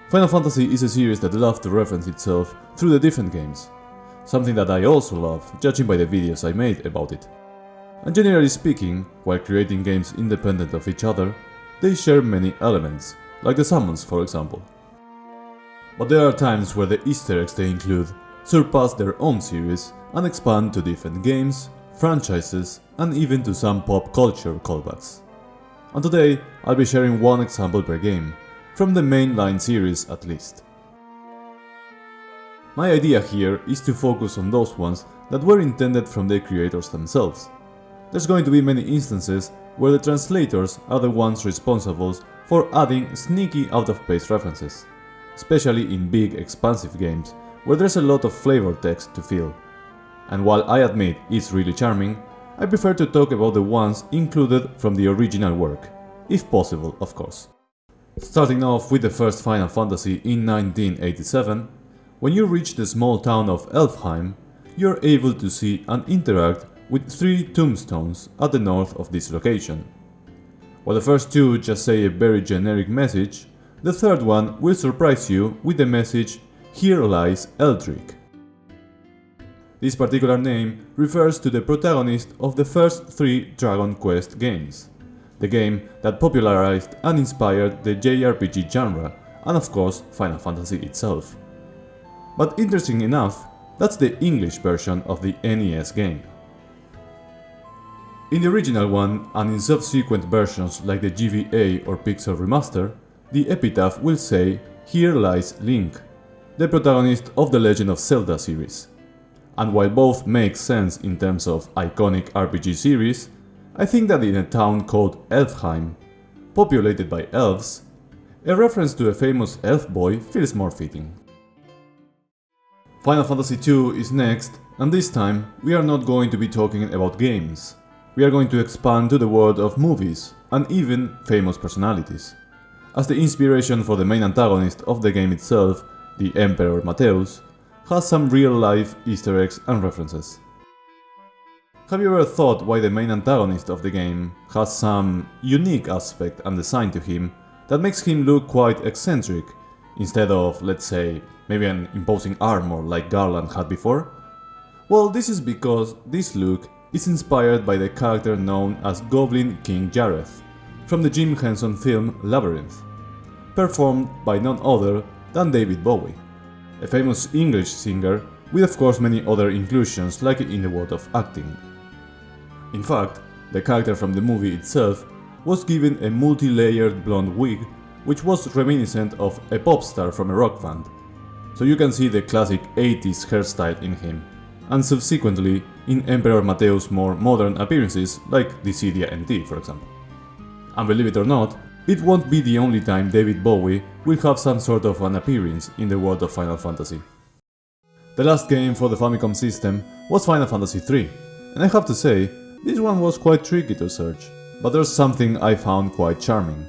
Final Fantasy is a series that loves to reference itself through the different games, something that I also love, judging by the videos I made about it. And generally speaking, while creating games independent of each other, they share many elements, like the summons for example. But there are times where the Easter eggs they include surpass their own series and expand to different games, franchises, and even to some pop culture callbacks. And today, I'll be sharing one example per game, from the mainline series at least. My idea here is to focus on those ones that were intended from the creators themselves. There's going to be many instances where the translators are the ones responsible for adding sneaky out-of-place references, especially in big expansive games where there's a lot of flavor text to fill. And while I admit it's really charming, I prefer to talk about the ones included from the original work, if possible of course. Starting off with the first Final Fantasy in 1987, when you reach the small town of Elfheim, you're able to see and interact with 3 tombstones at the north of this location. While the first 2 just say a very generic message, the third one will surprise you with the message "Here lies Eldrick." This particular name refers to the protagonist of the first 3 Dragon Quest games, the game that popularized and inspired the JRPG genre, and of course Final Fantasy itself. But interesting enough, that's the English version of the NES game. In the original one, and in subsequent versions like the GBA or Pixel Remaster, the epitaph will say "Here lies Link," the protagonist of the Legend of Zelda series. And while both make sense in terms of iconic RPG series, I think that in a town called Elfheim, populated by elves, a reference to a famous elf boy feels more fitting. Final Fantasy II is next, and this time we are not going to be talking about games. We are going to expand to the world of movies, and even famous personalities, as the inspiration for the main antagonist of the game itself, the Emperor Mateus, has some real-life Easter eggs and references. Have you ever thought why the main antagonist of the game has some unique aspect and design to him that makes him look quite eccentric, instead of, let's say, maybe an imposing armor like Garland had before? Well, this is because this look is inspired by the character known as Goblin King Jareth, from the Jim Henson film Labyrinth, performed by none other than David Bowie, a famous English singer with of course many other inclusions like in the world of acting. In fact, the character from the movie itself was given a multi-layered blonde wig which was reminiscent of a pop star from a rock band, so you can see the classic 80s hairstyle in him, and subsequently in Emperor Mateus' more modern appearances like Dissidia NT for example. And believe it or not, it won't be the only time David Bowie will have some sort of an appearance in the world of Final Fantasy. The last game for the Famicom system was Final Fantasy III, and I have to say, this one was quite tricky to search, but there's something I found quite charming.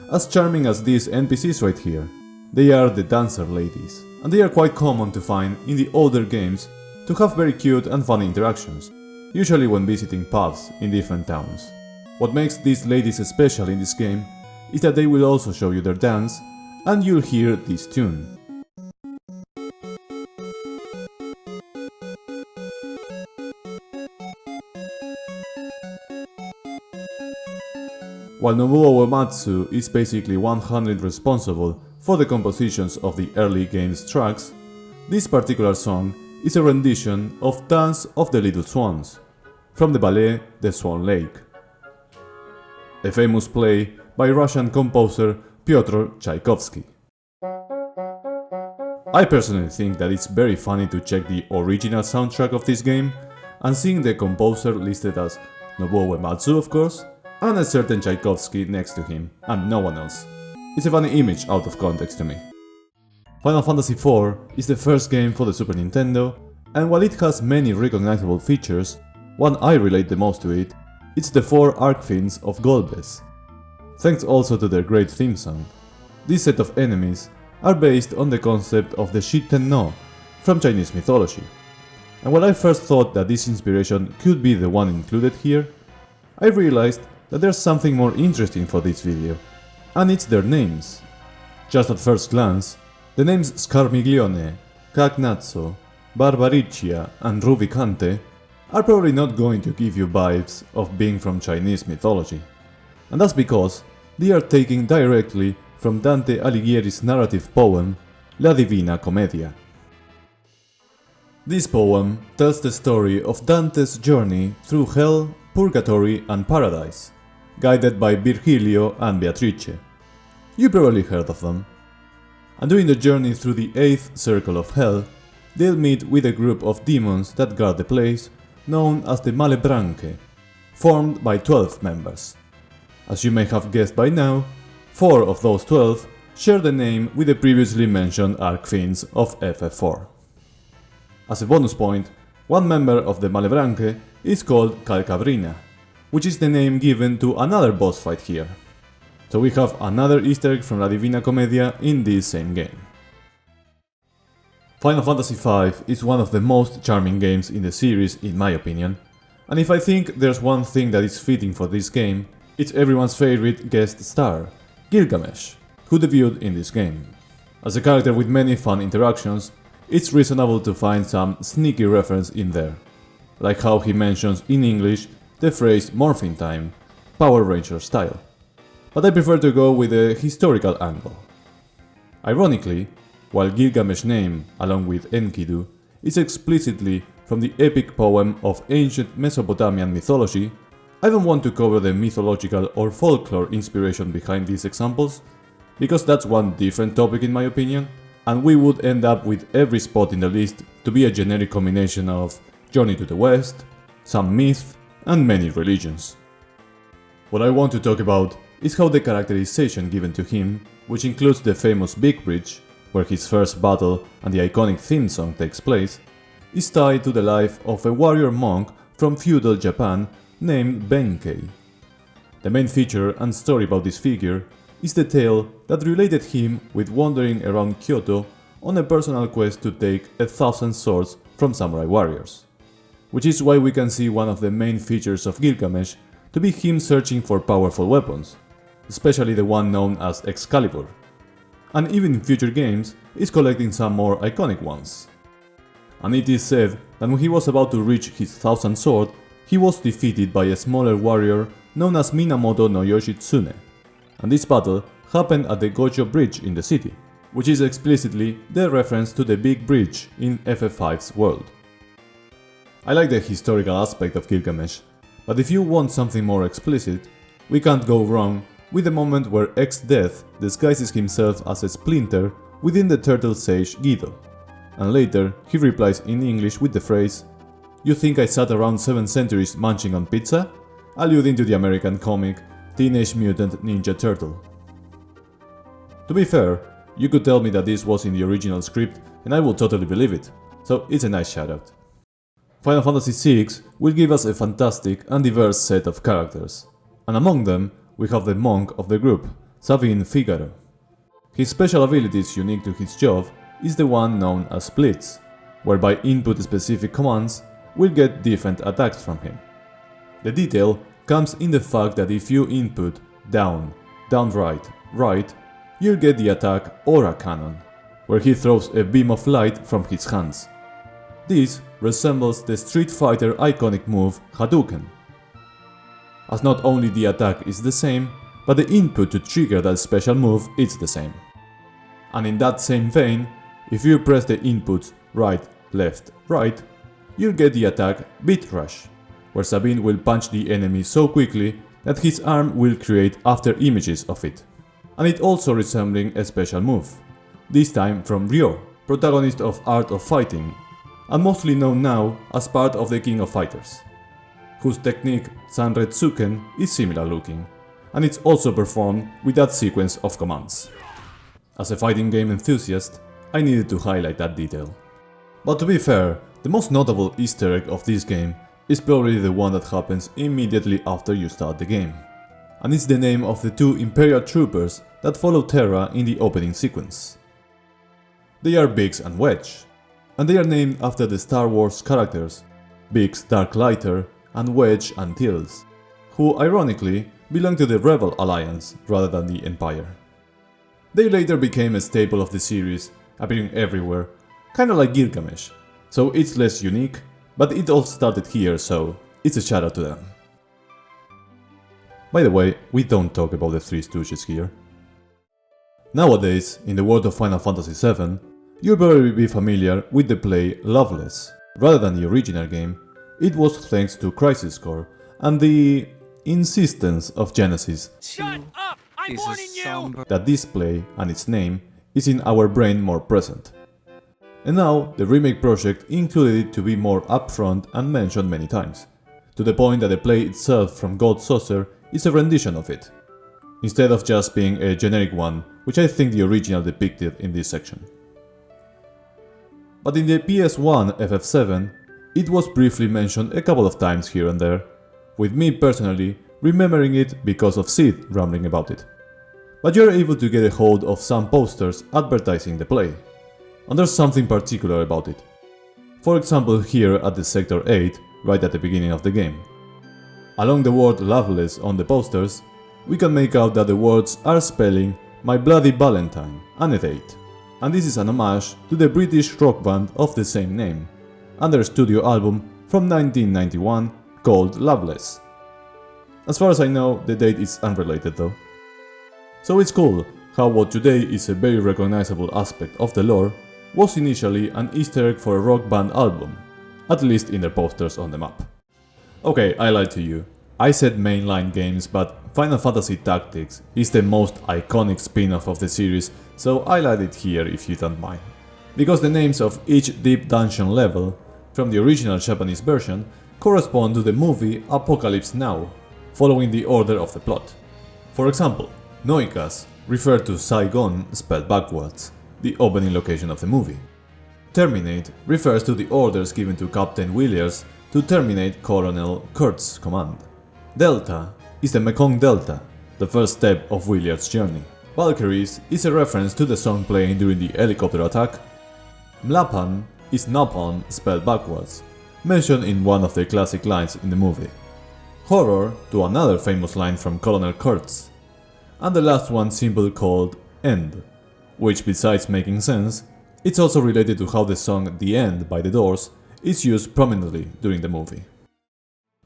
As charming as these NPCs right here. They are the Dancer Ladies, and they are quite common to find in the older games to have very cute and funny interactions, usually when visiting pubs in different towns. What makes these ladies special in this game is that they will also show you their dance, and you'll hear this tune. While Nobuo Uematsu is basically 100% responsible for the compositions of the early game's tracks, this particular song is a rendition of Dance of the Little Swans, from the ballet The Swan Lake, a famous play by Russian composer Pyotr Tchaikovsky. I personally think that it's very funny to check the original soundtrack of this game and seeing the composer listed as Nobuo Uematsu of course, and a certain Tchaikovsky next to him, and no one else. It's a funny image out of context to me. Final Fantasy IV is the first game for the Super Nintendo, and while it has many recognizable features, one I relate the most to it, it's the 4 Archfiends of Golbez. Thanks also to their great theme song. This set of enemies are based on the concept of the Shiten No from Chinese mythology. And while I first thought that this inspiration could be the one included here, I realized that there's something more interesting for this video, and it's their names. Just at first glance, The names Scarmiglione, Cagnazzo, Barbariccia and Rubicante are probably not going to give you vibes of being from Chinese mythology, and that's because they are taken directly from Dante Alighieri's narrative poem La Divina Commedia. This poem tells the story of Dante's journey through hell, purgatory and paradise, guided by Virgilio and Beatrice. You probably heard of them. And during the journey through the 8th circle of hell, they'll meet with a group of demons that guard the place, known as the Malebranche, formed by 12 members. As you may have guessed by now, 4 of those 12 share the name with the previously mentioned Archfiends of FF4. As a bonus point, one member of the Malebranche is called Calcabrina, which is the name given to another boss fight here. So we have another easter egg from La Divina Commedia in this same game. Final Fantasy V is one of the most charming games in the series in my opinion, and if I think there's one thing that is fitting for this game, it's everyone's favorite guest star, Gilgamesh, who debuted in this game. As a character with many fun interactions, it's reasonable to find some sneaky reference in there, like how he mentions in English the phrase Morphin Time, Power Ranger style. But I prefer to go with a historical angle. Ironically, while Gilgamesh's name, along with Enkidu, is explicitly from the epic poem of ancient Mesopotamian mythology, I don't want to cover the mythological or folklore inspiration behind these examples, because that's one different topic in my opinion, and we would end up with every spot in the list to be a generic combination of Journey to the West, some myth, and many religions. What I want to talk about is how the characterization given to him, which includes the famous Big Bridge, where his first battle and the iconic theme song takes place, is tied to the life of a warrior monk from feudal Japan named Benkei. The main feature and story about this figure is the tale that related him with wandering around Kyoto on a personal quest to take 1,000 swords from samurai warriors. Which is why we can see one of the main features of Gilgamesh to be him searching for powerful weapons, especially the one known as Excalibur, and even in future games is collecting some more iconic ones. And it is said that when he was about to reach his 1000th sword, he was defeated by a smaller warrior known as Minamoto no Yoshitsune, and this battle happened at the Gojo Bridge in the city, which is explicitly the reference to the Big Bridge in FF5's world. I like the historical aspect of Gilgamesh, but if you want something more explicit, we can't go wrong with the moment where X-Death disguises himself as a splinter within the turtle sage Guido, and later he replies in English with the phrase, "You think I sat around 7 centuries munching on pizza?" alluding to the American comic Teenage Mutant Ninja Turtle. To be fair, you could tell me that this was in the original script and I would totally believe it, so it's a nice shoutout. Final Fantasy VI will give us a fantastic and diverse set of characters, and among them we have the monk of the group, Savin Figaro. His special abilities unique to his job is the one known as Splits, whereby input specific commands will get different attacks from him. The detail comes in the fact that if you input down, right, right, you'll get the attack Aura Cannon, where he throws a beam of light from his hands. This resembles the Street Fighter iconic move Hadouken, as not only the attack is the same, but the input to trigger that special move is the same. And in that same vein, if you press the inputs right, left, right, you'll get the attack Beat Rush, where Sabin will punch the enemy so quickly that his arm will create after images of it, and it also resembling a special move, this time from Ryo, protagonist of Art of Fighting, and mostly known now as part of the King of Fighters, whose technique Sanretsuken is similar looking, and it's also performed with that sequence of commands. As a fighting game enthusiast, I needed to highlight that detail. But to be fair, the most notable Easter egg of this game is probably the one that happens immediately after you start the game, and it's the name of the 2 Imperial troopers that follow Terra in the opening sequence. They are Biggs and Wedge, and they are named after the Star Wars characters, Biggs Darklighter and Wedge Antilles, who ironically belong to the Rebel Alliance rather than the Empire. They later became a staple of the series appearing everywhere, kinda like Gilgamesh. So it's less unique, but it all started here, so it's a shout out to them. By the way, we don't talk about the Three Stooges here. Nowadays, in the world of Final Fantasy VII, you'll probably be familiar with the play Loveless. Rather than the original game, it was thanks to Crisis Core and the insistence of Genesis Shut up! I'm warning you! that this play and its name is in our brain more present. And now, the remake project included it to be more upfront and mentioned many times, to the point that the play itself from God Saucer is a rendition of it, instead of just being a generic one, which I think the original depicted in this section. But in the PS1 FF7, it was briefly mentioned a couple of times here and there, with me personally remembering it because of Sid rambling about it. But you're able to get a hold of some posters advertising the play, and there's something particular about it. For example, here at the Sector 8, right at the beginning of the game. Along the word Loveless on the posters, we can make out that the words are spelling My Bloody Valentine, and a date. And this is an homage to the British rock band of the same name, and their studio album from 1991 called Loveless. As far as I know, the date is unrelated though. So it's cool how what today is a very recognizable aspect of the lore was initially an Easter egg for a rock band album, at least in their posters on the map. Okay, I lied to you. I said mainline games, but Final Fantasy Tactics is the most iconic spin-off of the series, so I lied it here if you don't mind. Because the names of each deep dungeon level, from the original Japanese version, correspond to the movie Apocalypse Now, following the order of the plot. For example, Noikas refer to Saigon spelled backwards, the opening location of the movie. Terminate refers to the orders given to Captain Williams to terminate Colonel Kurtz's command. Delta is the Mekong Delta, the first step of Williard's journey. Valkyries is a reference to the song playing during the helicopter attack. Mlapan is Napalm spelled backwards, mentioned in one of the classic lines in the movie. Horror to another famous line from Colonel Kurtz. And the last one simple called End, which besides making sense, it's also related to how the song The End by The Doors is used prominently during the movie.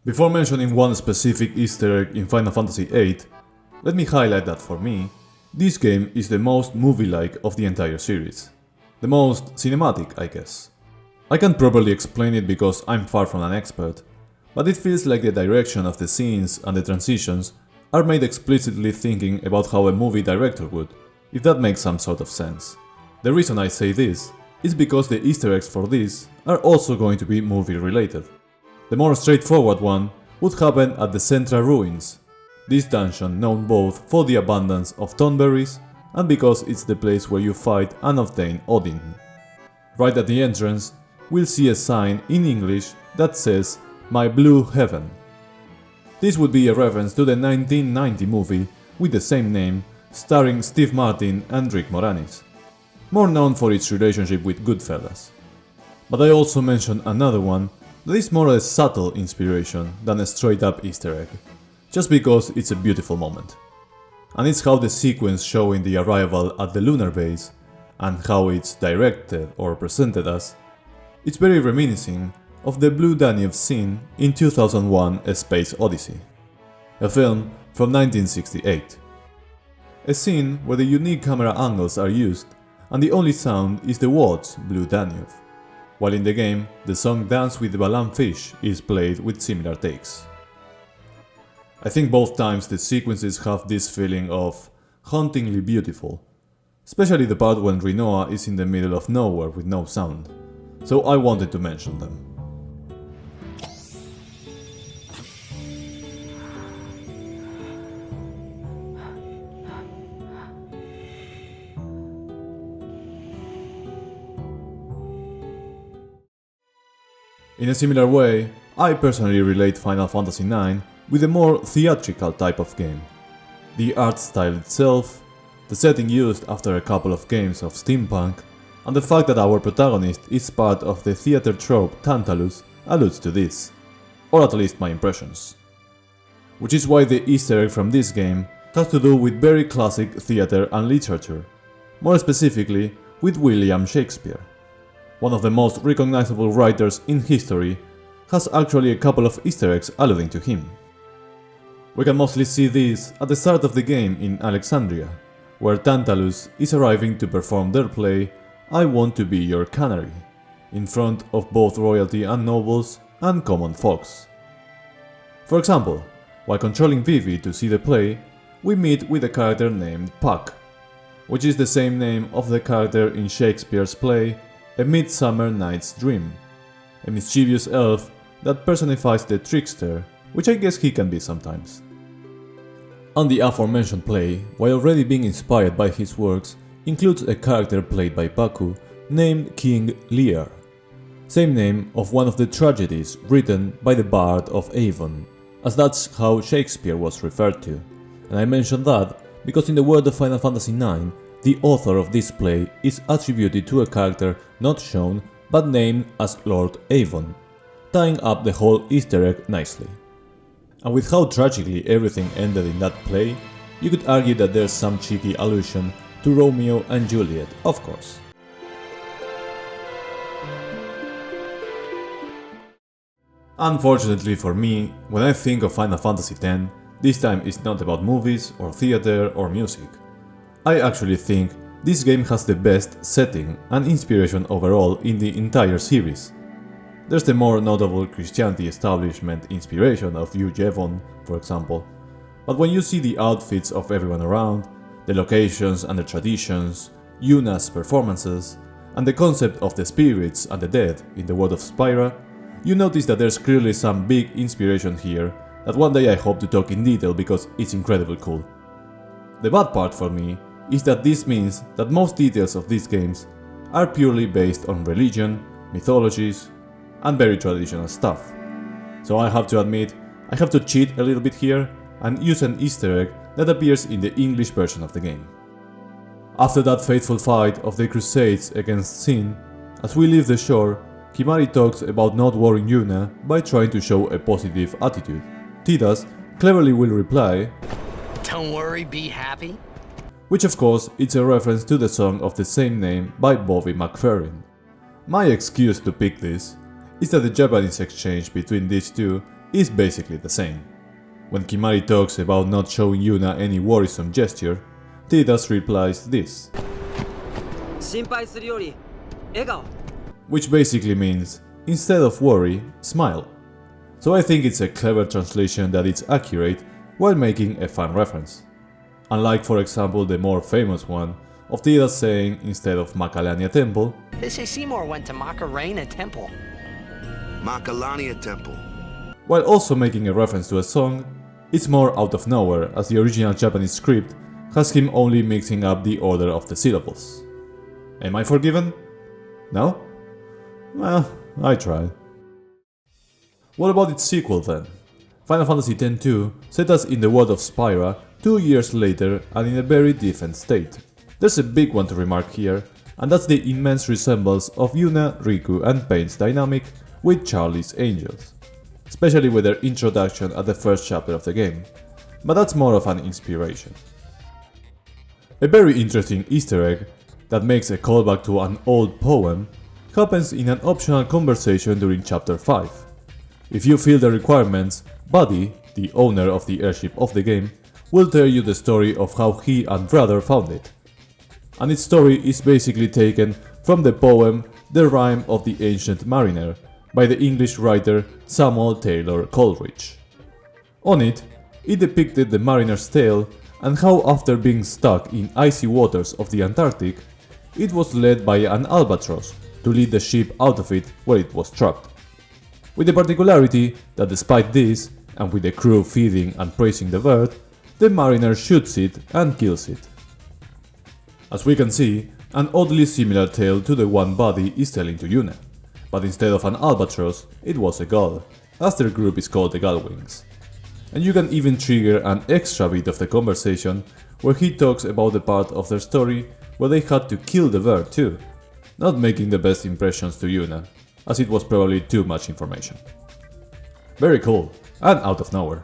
Before mentioning one specific Easter egg in Final Fantasy VIII, let me highlight that for me, this game is the most movie-like of the entire series. The most cinematic, I guess. I can't properly explain it because I'm far from an expert, but it feels like the direction of the scenes and the transitions are made explicitly thinking about how a movie director would, if that makes some sort of sense. The reason I say this is because the Easter eggs for this are also going to be movie related. The more straightforward one would happen at the Centra Ruins, this dungeon known both for the abundance of tonberries and because it's the place where you fight and obtain Odin. Right at the entrance, we'll see a sign in English that says My Blue Heaven. This would be a reference to the 1990 movie with the same name, starring Steve Martin and Rick Moranis, more known for its relationship with Goodfellas. But I also mentioned another one that is more a subtle inspiration than a straight up Easter egg, just because it's a beautiful moment. And it's how the sequence showing the arrival at the lunar base, and how it's directed or presented as, it's very reminiscing of the Blue Danube scene in 2001 A Space Odyssey, a film from 1968. A scene where the unique camera angles are used and the only sound is the words Blue Danube, while in the game the song Dance with the Balam Fish is played with similar takes. I think both times the sequences have this feeling of hauntingly beautiful, especially the part when Rinoa is in the middle of nowhere with no sound, so I wanted to mention them. In a similar way, I personally relate Final Fantasy IX with a more theatrical type of game. The art style itself, the setting used after a couple of games of steampunk, and the fact that our protagonist is part of the theater trope Tantalus alludes to this, or at least my impressions. Which is why the Easter egg from this game has to do with very classic theater and literature, more specifically with William Shakespeare. One of the most recognizable writers in history has actually a couple of Easter eggs alluding to him. We can mostly see this at the start of the game in Alexandria, where Tantalus is arriving to perform their play I Want to Be Your Canary, in front of both royalty and nobles and common folks. For example, while controlling Vivi to see the play, we meet with a character named Puck, which is the same name of the character in Shakespeare's play A Midsummer Night's Dream, a mischievous elf that personifies the trickster, which I guess he can be sometimes. And the aforementioned play, while already being inspired by his works, includes a character played by Baku named King Lear, same name of one of the tragedies written by the Bard of Avon, as that's how Shakespeare was referred to. And I mention that because in the world of Final Fantasy IX, the author of this play is attributed to a character not shown but named as Lord Avon, tying up the whole Easter egg nicely. And with how tragically everything ended in that play, you could argue that there's some cheeky allusion to Romeo and Juliet, of course. Unfortunately for me, when I think of Final Fantasy X, this time it's not about movies or theater or music. I actually think this game has the best setting and inspiration overall in the entire series. There's the more notable Christianity establishment inspiration of Hugh Jevon, for example, but when you see the outfits of everyone around, the locations and the traditions, Yuna's performances, and the concept of the spirits and the dead in the world of Spyra, you notice that there's clearly some big inspiration here that one day I hope to talk in detail because it's incredibly cool. The bad part for me is that this means that most details of these games are purely based on religion, mythologies, and very traditional stuff. So I have to admit, I have to cheat a little bit here and use an Easter egg that appears in the English version of the game. After that fateful fight of the Crusades against Sin, as we leave the shore, Kimahri talks about not worrying Yuna by trying to show a positive attitude. Tidus cleverly will reply, "Don't worry, be happy." Which of course is a reference to the song of the same name by Bobby McFerrin. My excuse to pick this is that the Japanese exchange between these two is basically the same. When Kimahri talks about not showing Yuna any worrisome gesture, Tidus replies this, 心配するより笑顔 which basically means, instead of worry, smile. So I think it's a clever translation that it's accurate while making a fun reference. Unlike for example the more famous one of Tidus saying instead of Macalania Temple, They say Seymour went to Macarena Temple. Macalania Temple. while also making a reference to a song, it's more out of nowhere as the original Japanese script has him only mixing up the order of the syllables. Am I forgiven? No? Well, I tried. What about its sequel then? Final Fantasy X-2 set us in the world of Spyra 2 years later and in a very different state. There's a big one to remark here, and that's the immense resemblance of Yuna, Riku and Pain's dynamic with Charlie's Angels, especially with their introduction at the first chapter of the game, but that's more of an inspiration. A very interesting Easter egg that makes a callback to an old poem happens in an optional conversation during chapter 5. If you fill the requirements, Buddy, the owner of the airship of the game, will tell you the story of how he and brother found it. And its story is basically taken from the poem The Rime of the Ancient Mariner by the English writer Samuel Taylor Coleridge. On it, it depicted the mariner's tale and how after being stuck in icy waters of the Antarctic, it was led by an albatross to lead the ship out of it where it was trapped. With the particularity that despite this, and with the crew feeding and praising the bird, the mariner shoots it and kills it. As we can see, an oddly similar tale to the one Buddy is telling to Yuna, but instead of an albatross, it was a gull, as their group is called the Gullwings. And you can even trigger an extra bit of the conversation where he talks about the part of their story where they had to kill the bird too, not making the best impressions to Yuna, as it was probably too much information. Very cool, and out of nowhere.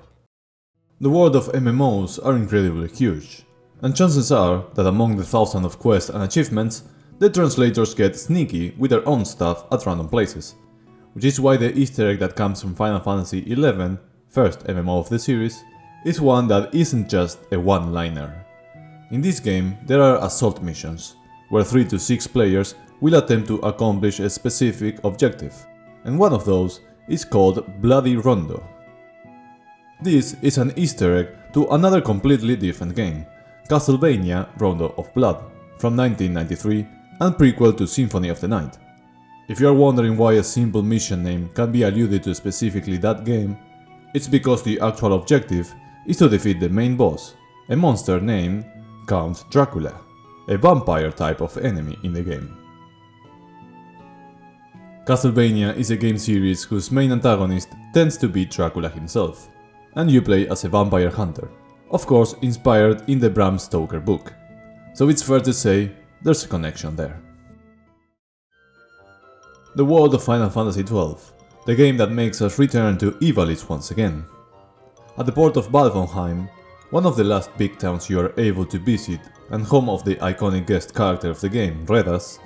The world of MMOs are incredibly huge, and chances are that among the thousands of quests and achievements, the translators get sneaky with their own stuff at random places, which is why the Easter egg that comes from Final Fantasy XI, first MMO of the series, is one that isn't just a one-liner. In this game, there are assault missions, where 3 to 6 players will attempt to accomplish a specific objective, and one of those is called Bloody Rondo. This is an Easter egg to another completely different game, Castlevania Rondo of Blood, from 1993 and prequel to Symphony of the Night. If you are wondering why a simple mission name can be alluded to specifically that game, it's because the actual objective is to defeat the main boss, a monster named Count Dracula, a vampire type of enemy in the game. Castlevania is a game series whose main antagonist tends to be Dracula himself, and you play as a vampire hunter, of course inspired in the Bram Stoker book, so it's fair to say there's a connection there. The world of Final Fantasy XII, the game that makes us return to Ivalice once again. At the port of Valfonheim, one of the last big towns you are able to visit and home of the iconic guest character of the game, Redas,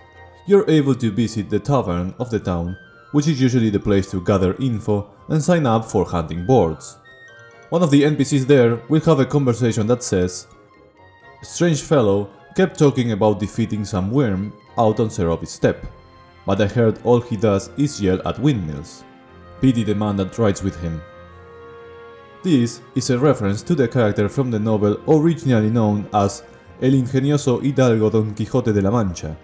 you're able to visit the tavern of the town, which is usually the place to gather info and sign up for hunting boards. One of the NPCs there will have a conversation that says, "A strange fellow kept talking about defeating some worm out on Serovi's steppe, but I heard all he does is yell at windmills. Pity the man that rides with him." This is a reference to the character from the novel originally known as El ingenioso hidalgo Don Quixote de la Mancha,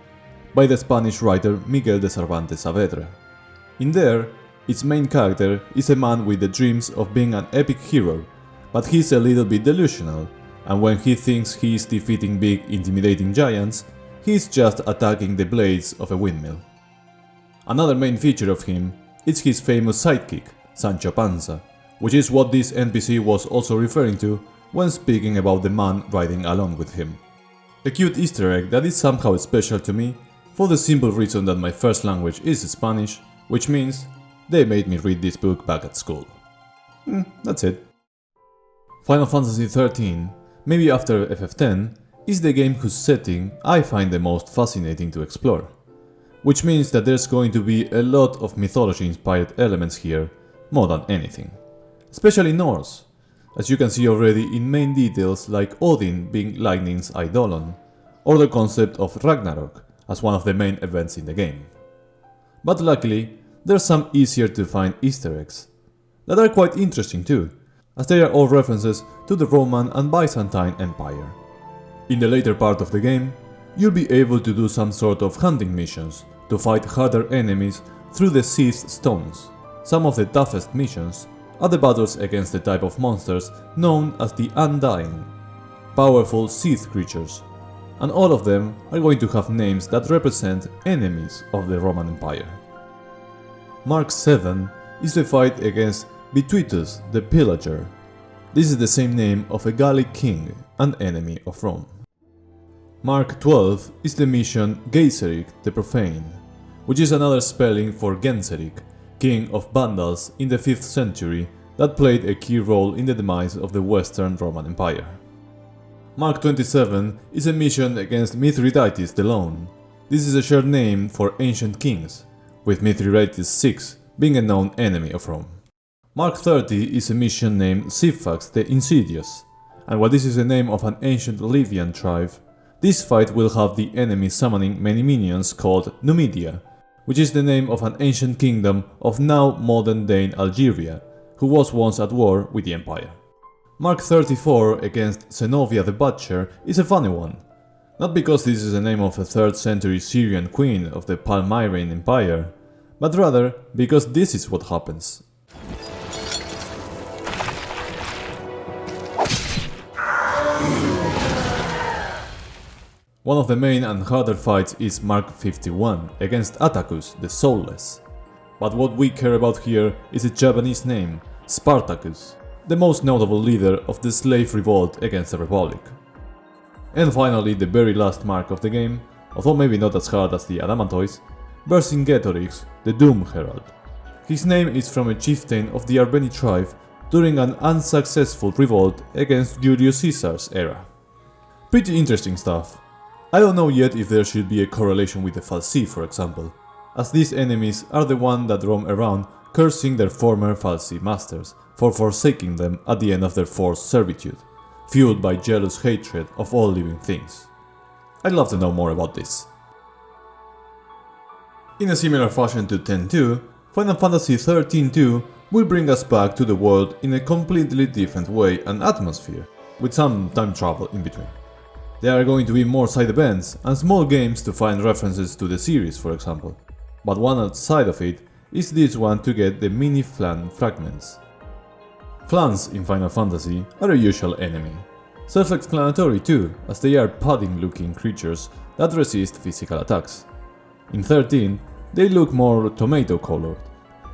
by the Spanish writer Miguel de Cervantes Saavedra. In there, its main character is a man with the dreams of being an epic hero, but he's a little bit delusional, and when he thinks he is defeating big, intimidating giants, he's just attacking the blades of a windmill. Another main feature of him is his famous sidekick, Sancho Panza, which is what this NPC was also referring to when speaking about the man riding along with him. A cute Easter egg that is somehow special to me, for the simple reason that my first language is Spanish, which means they made me read this book back at school. That's it. Final Fantasy XIII, maybe after FF10, is the game whose setting I find the most fascinating to explore. Which means that there's going to be a lot of mythology-inspired elements here, more than anything. Especially Norse, as you can see already in main details like Odin being lightning's eidolon, or the concept of Ragnarok as one of the main events in the game. But luckily, there's some easier to find Easter eggs, that are quite interesting too, as they are all references to the Roman and Byzantine Empire. In the later part of the game, you'll be able to do some sort of hunting missions to fight harder enemies through the Seath Stones. Some of the toughest missions are the battles against the type of monsters known as the Undying, powerful Seath creatures, and all of them are going to have names that represent enemies of the Roman Empire. Mark VII is the fight against Bituitus the Pillager. This is the same name of a Gallic king and enemy of Rome. Mark XII is the mission Gaiseric the Profane, which is another spelling for Genseric, king of Vandals in the 5th century that played a key role in the demise of the Western Roman Empire. Mark XXVII is a mission against Mithridates the Lone. This is a shared name for ancient kings, with Mithridates VI being a known enemy of Rome. Mark XXX is a mission named Syphax the Insidious, and while this is the name of an ancient Livian tribe, this fight will have the enemy summoning many minions called Numidia, which is the name of an ancient kingdom of now modern-day Algeria, who was once at war with the Empire. Mark XXXIV against Zenobia the Butcher is a funny one, not because this is the name of a 3rd century Syrian queen of the Palmyrene Empire, but rather because this is what happens. One of the main and harder fights is Mark 51 against Atticus the Soulless, but what we care about here is a Japanese name, Spartacus, the most notable leader of the slave revolt against the Republic. And finally, the very last mark of the game, although maybe not as hard as the Adamantoise, Vercingetorix, the Doom Herald. His name is from a chieftain of the Arbeni tribe during an unsuccessful revolt against Julius Caesar's era. Pretty interesting stuff. I don't know yet if there should be a correlation with the fal'Cie, for example, as these enemies are the ones that roam around cursing their former fal'Cie masters for forsaking them at the end of their forced servitude, fueled by jealous hatred of all living things. I'd love to know more about this. In a similar fashion to 10-2, Final Fantasy XIII-2 will bring us back to the world in a completely different way and atmosphere, with some time travel in between. There are going to be more side events and small games to find references to the series, for example, but one outside of it is this one to get the mini flan fragments. Flans in Final Fantasy are a usual enemy, self-explanatory too, as they are pudding-looking creatures that resist physical attacks. In 13, they look more tomato-colored,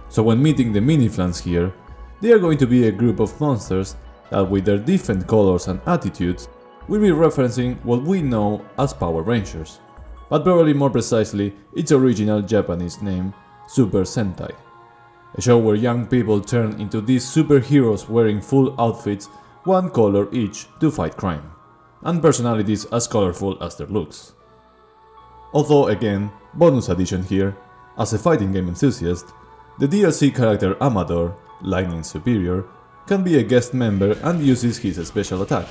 so when meeting the mini-flans here, they are going to be a group of monsters that with their different colors and attitudes will be referencing what we know as Power Rangers, but probably more precisely its original Japanese name, Super Sentai. A show where young people turn into these superheroes wearing full outfits, one color each, to fight crime, and personalities as colorful as their looks. Although again, bonus addition here, as a fighting game enthusiast, the DLC character Amador, Lightning Superior, can be a guest member and uses his special attack,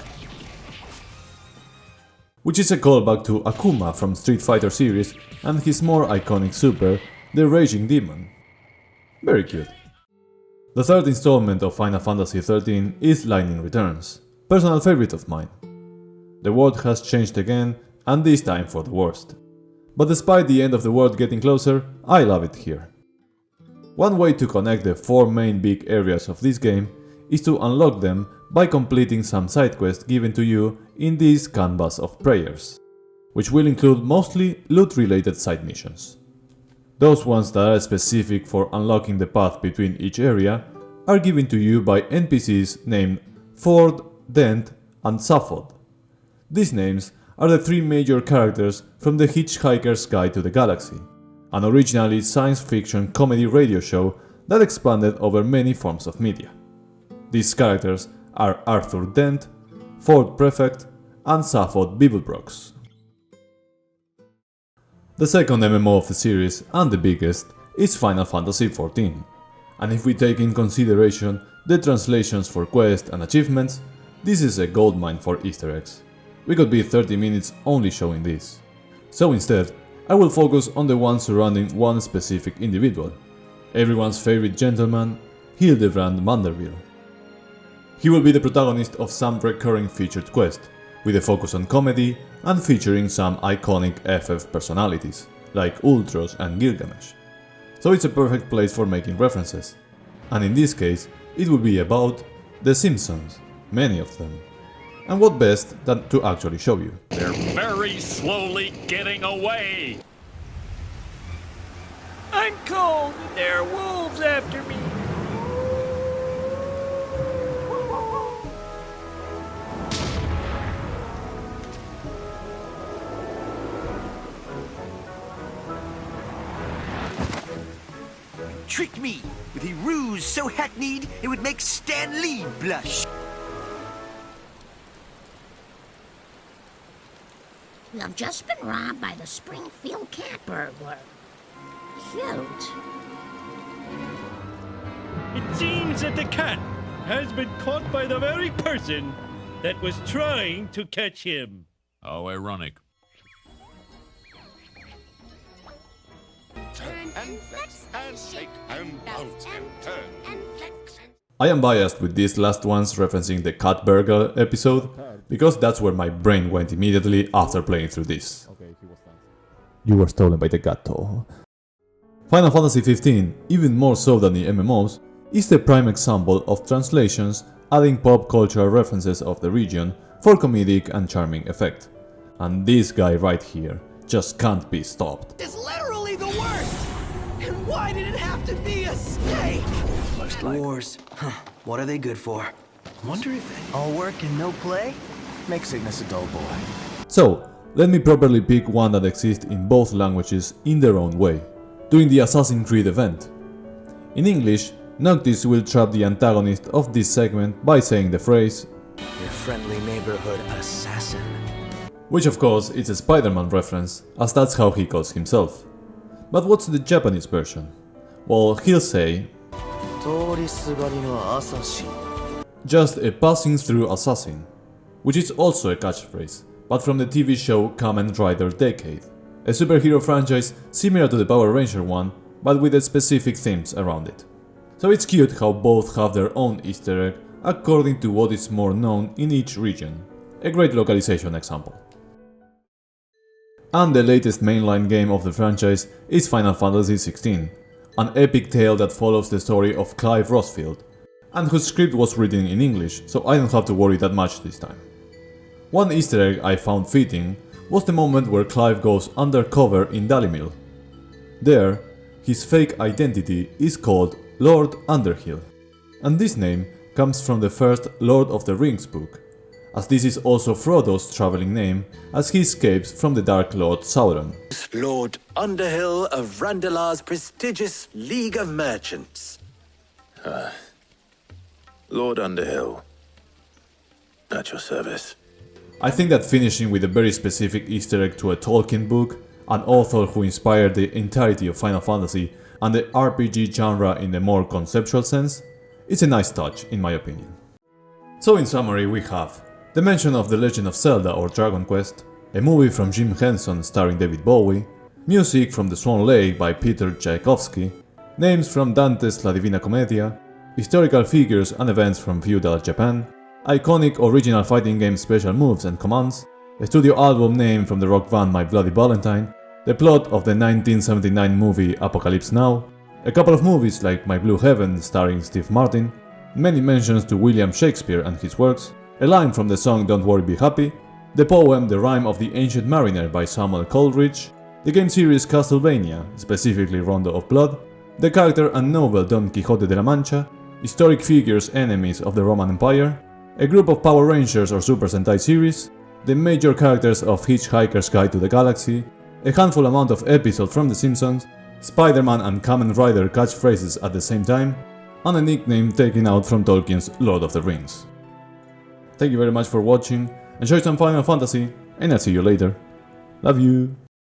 which is a callback to Akuma from Street Fighter series and his more iconic super, the Raging Demon. Very cute. The third installment of Final Fantasy XIII is Lightning Returns, personal favorite of mine. The world has changed again, and this time for the worst. But despite the end of the world getting closer, I love it here. One way to connect the 4 main big areas of this game is to unlock them by completing some side quests given to you in this canvas of prayers, which will include mostly loot-related side missions. Those ones that are specific for unlocking the path between each area are given to you by NPCs named Ford, Dent, and Safford. These names are the 3 major characters from The Hitchhiker's Guide to the Galaxy, an originally science fiction comedy radio show that expanded over many forms of media. These characters are Arthur Dent, Ford Prefect, and Safford Beeblebrox. The second MMO of the series, and the biggest, is Final Fantasy XIV, and if we take in consideration the translations for quests and achievements, this is a goldmine for Easter eggs. We could be 30 minutes only showing this. So instead, I will focus on the ones surrounding one specific individual, everyone's favorite gentleman, Hildebrand Manderville. He will be the protagonist of some recurring featured quest, with a focus on comedy and featuring some iconic FF personalities, like Ultros and Gilgamesh. So it's a perfect place for making references. And in this case, it will be about The Simpsons, many of them. And what best than to actually show you. They're very slowly getting away! I'm cold and there are wolves after me. Tricked me with a ruse so hackneyed it would make Stan Lee blush. You have just been robbed by the Springfield cat burglar. Cute. It seems that the cat has been caught by the very person that was trying to catch him. How ironic. I am biased with these last ones referencing the cat burglar episode, because that's where my brain went immediately after playing through this. You were stolen by the gato. Final Fantasy XV, even more so than the MMOs, is the prime example of translations adding pop cultural references of the region for comedic and charming effect. And this guy right here just can't be stopped. It's literally the worst! And why did it have to be a snake? Wars. Huh. What are they good for? Wonder if All work and no play? makes Cygnus a dull boy. So, let me properly pick one that exists in both languages in their own way, during the Assassin's Creed event. In English, Noctis will trap the antagonist of this segment by saying the phrase, Your friendly neighborhood assassin. Which of course is a Spider-Man reference, as that's how he calls himself. But what's the Japanese version? Well, he'll say, just a passing through assassin, which is also a catchphrase, but from the TV show Kamen Rider Decade, a superhero franchise similar to the Power Ranger one, but with specific themes around it. So it's cute how both have their own Easter egg according to what is more known in each region. A great localization example. And the latest mainline game of the franchise is Final Fantasy XVI, an epic tale that follows the story of Clive Rosfield, and whose script was written in English, so I don't have to worry that much this time. One Easter egg I found fitting was the moment where Clive goes undercover in Dalimil. There, his fake identity is called Lord Underhill, and this name comes from the first Lord of the Rings book, as this is also Frodo's traveling name as he escapes from the Dark Lord Sauron. Lord Underhill of Randalar's prestigious League of Merchants. Lord Underhill, at your service. I think that finishing with a very specific Easter egg to a Tolkien book, an author who inspired the entirety of Final Fantasy and the RPG genre in a more conceptual sense, is a nice touch in my opinion. So in summary we have the mention of The Legend of Zelda or Dragon Quest, a movie from Jim Henson starring David Bowie, music from The Swan Lake by Peter Tchaikovsky, names from Dante's La Divina Commedia, historical figures and events from feudal Japan, iconic original fighting game special moves and commands, a studio album name from the rock band My Bloody Valentine, the plot of the 1979 movie Apocalypse Now, a couple of movies like My Blue Heaven starring Steve Martin, many mentions to William Shakespeare and his works, a line from the song Don't Worry Be Happy, the poem The Rime of the Ancient Mariner by Samuel Coleridge, the game series Castlevania, specifically Rondo of Blood, the character and novel Don Quixote de la Mancha, historic figures enemies of the Roman Empire, a group of Power Rangers or Super Sentai series, the major characters of Hitchhiker's Guide to the Galaxy, a handful amount of episodes from The Simpsons, Spider-Man and Kamen Rider catchphrases at the same time, and a nickname taken out from Tolkien's Lord of the Rings. Thank you very much for watching, enjoy some Final Fantasy, and I'll see you later. Love you!